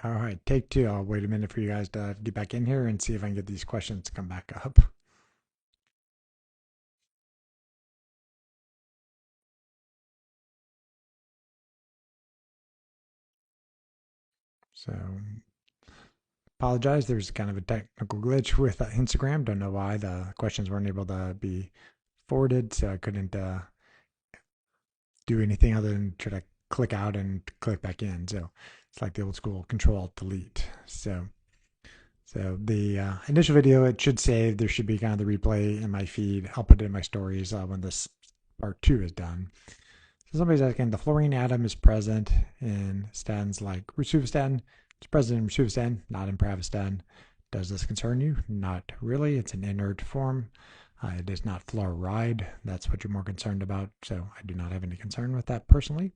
All right, take two. I'll wait a minute for you guys to get back in here and see if I can get these questions to come back up. So, apologize. There's kind of a technical glitch with Instagram. Don't know why the questions weren't able to be forwarded, so I couldn't do anything other than try to click out and click back in. So it's like the old school Control-Delete. So the initial video, it should say there should be kind of the replay in my feed. I'll put it in my stories when this part 2 is done. So somebody's asking, the fluorine atom is present in statins like rosuvastatin. It's present in rosuvastatin, not in pravastatin. Does this concern you? Not really. It's an inert form. It is not fluoride. That's what you're more concerned about. So I do not have any concern with that personally.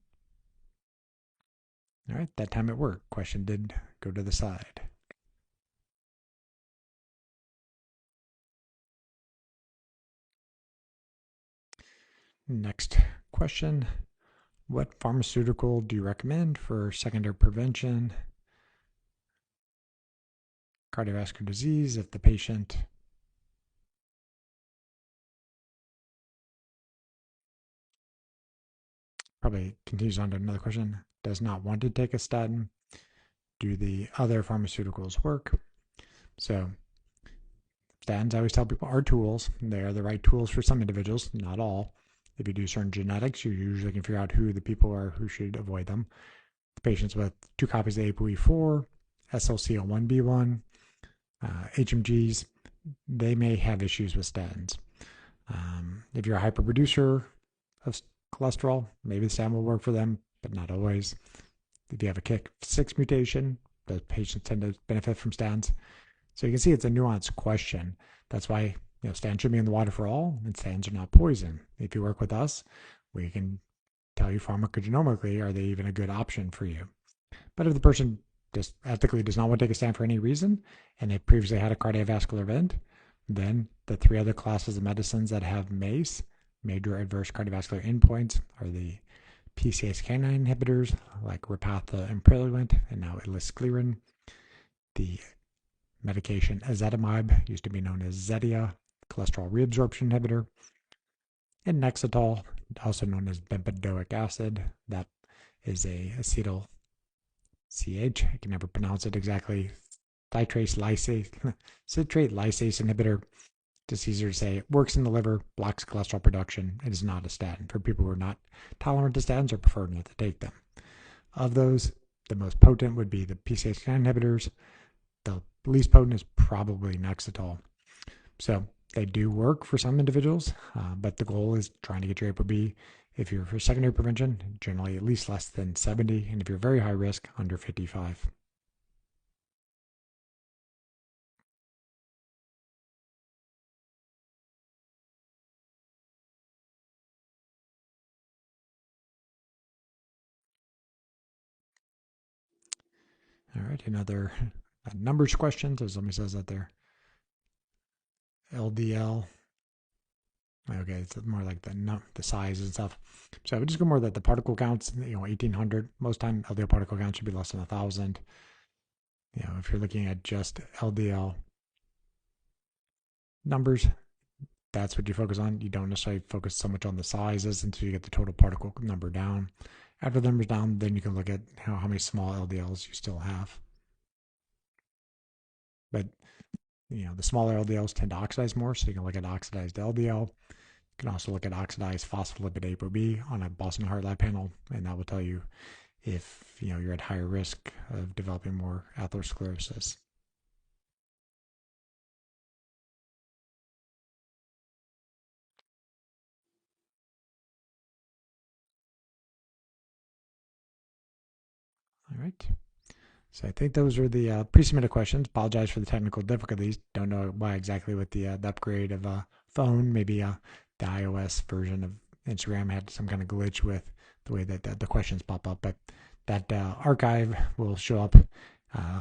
All right, that time at work. Question did go to the side. Next question. What pharmaceutical do you recommend for secondary prevention, cardiovascular disease if the patient probably continues on to another question, does not want to take a statin? Do the other pharmaceuticals work? So statins, I always tell people, are tools. They are the right tools for some individuals, not all. If you do certain genetics, you usually can figure out who the people are who should avoid them. The patients with 2 copies of ApoE4, SL1 B1, HMGs, they may have issues with statins. If you're a hyperproducer of cholesterol, maybe the statin will work for them, but not always. If you have a KIK6 mutation, those patients tend to benefit from statins. So you can see it's a nuanced question. That's why statins should be in the water for all, and statins are not poison. If you work with us, we can tell you pharmacogenomically, are they even a good option for you? But if the person just ethically does not want to take a statin for any reason, and they previously had a cardiovascular event, then the 3 other classes of medicines that have MACE, major adverse cardiovascular endpoints, are the PCSK9 inhibitors like Repatha and Praluent, and now Illisclaren. The medication Ezetimibe, used to be known as Zetia, cholesterol reabsorption inhibitor, and Nexletol, also known as bempedoic acid. That is a acetyl CH. I can never pronounce it exactly. Citrate lyase inhibitor. Just easier to say. It works in the liver, blocks cholesterol production. It is not a statin for people who are not tolerant to statins or prefer not to take them. Of those, the most potent would be the PCSK9 inhibitors. The least potent is probably Nexletol. So they do work for some individuals, but the goal is trying to get your ApoB. If you're for secondary prevention, generally at least less than 70, and if you're very high risk, under 55. All right, another numbers question. So somebody says that there. LDL. Okay, it's more like the size and stuff. So I would just go more that the particle counts, 1,800. Most time LDL particle count should be less than 1,000. If you're looking at just LDL numbers, that's what you focus on. You don't necessarily focus so much on the sizes until you get the total particle number down. After the number's down, then you can look at how many small LDLs you still have. But the smaller LDLs tend to oxidize more, so you can look at oxidized LDL. You can also look at oxidized phospholipid ApoB on a Boston Heart Lab panel, and that will tell you if you're at higher risk of developing more atherosclerosis. All right. So I think those are the pre-submitted questions. Apologize for the technical difficulties. Don't know why exactly with the upgrade of phone. Maybe the iOS version of Instagram had some kind of glitch with the way that the questions pop up. But that archive will show up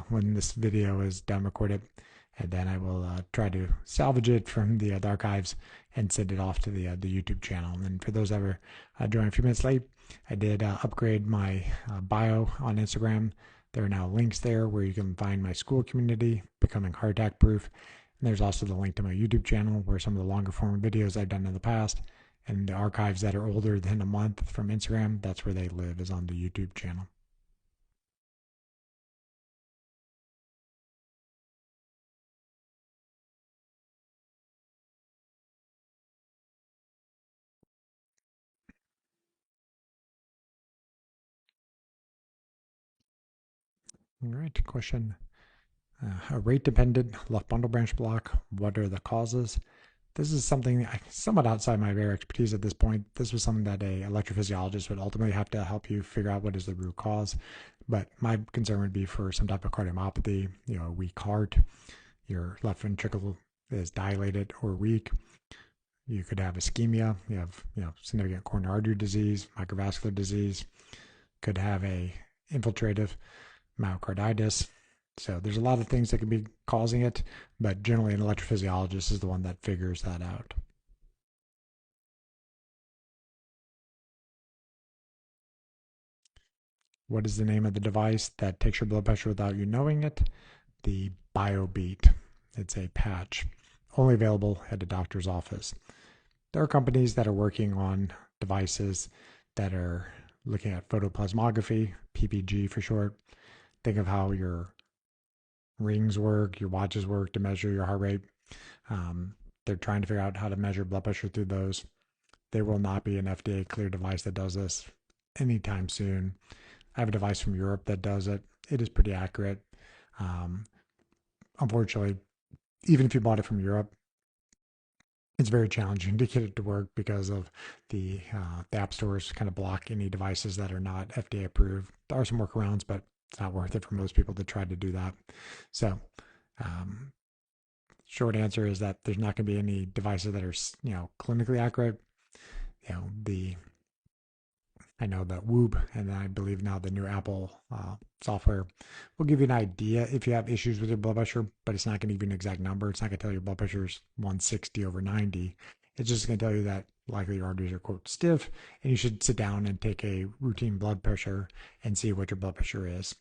when this video is done recorded. And then I will try to salvage it from the archives and send it off to the YouTube channel. And for those that were joining a few minutes late, I did upgrade my bio on Instagram. There are now links there where you can find my school community, Becoming Heart Attack Proof. And there's also the link to my YouTube channel where some of the longer form videos I've done in the past and the archives that are older than a month from Instagram, that's where they live, is on the YouTube channel. All right, question. A rate-dependent left bundle branch block, what are the causes? This is something somewhat outside my area expertise at this point. This was something that a electrophysiologist would ultimately have to help you figure out what is the root cause. But my concern would be for some type of cardiomyopathy, a weak heart, your left ventricle is dilated or weak. You could have ischemia, you have significant coronary artery disease, microvascular disease, could have a infiltrative myocarditis. So there's a lot of things that could be causing it, but generally an electrophysiologist is the one that figures that out. What is the name of the device that takes your blood pressure without you knowing it? The Biobeat. It's a patch, only available at a doctor's office. There are companies that are working on devices that are looking at photoplasmography, PPG for short. Think of how your rings work, your watches work to measure your heart rate. They're trying to figure out how to measure blood pressure through those. There will not be an FDA-cleared device that does this anytime soon. I have a device from Europe that does it. It is pretty accurate. Unfortunately, even if you bought it from Europe, it's very challenging to get it to work because of the app stores kind of block any devices that are not FDA approved. There are some workarounds, but it's not worth it for most people to try to do that. So, short answer is that there's not going to be any devices that are clinically accurate. I know that Whoop, and I believe now the new Apple software will give you an idea if you have issues with your blood pressure, but it's not going to give you an exact number. It's not going to tell you your blood pressure is 160/90. It's just going to tell you that likely your arteries are, quote, stiff, and you should sit down and take a routine blood pressure and see what your blood pressure is.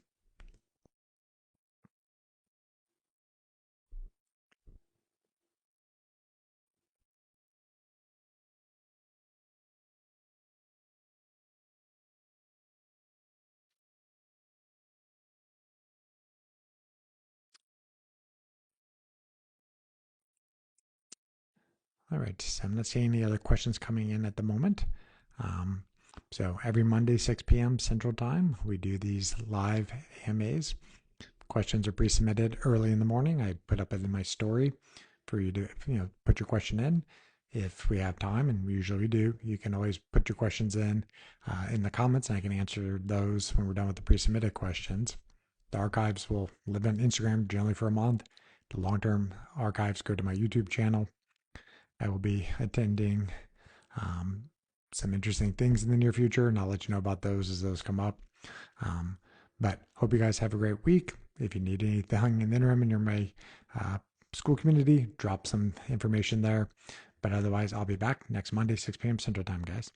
All right, so I'm not seeing any other questions coming in at the moment. So every Monday, 6 p.m. Central Time, we do these live AMAs. Questions are pre-submitted early in the morning. I put up it in my story for you to put your question in. If we have time, and we usually do, you can always put your questions in the comments, and I can answer those when we're done with the pre-submitted questions. The archives will live on Instagram generally for a month. The long-term archives go to my YouTube channel. I will be attending some interesting things in the near future, and I'll let you know about those as those come up. But hope you guys have a great week. If you need anything in the interim and you're my school community, drop some information there. But otherwise, I'll be back next Monday, 6 p.m. Central Time, guys.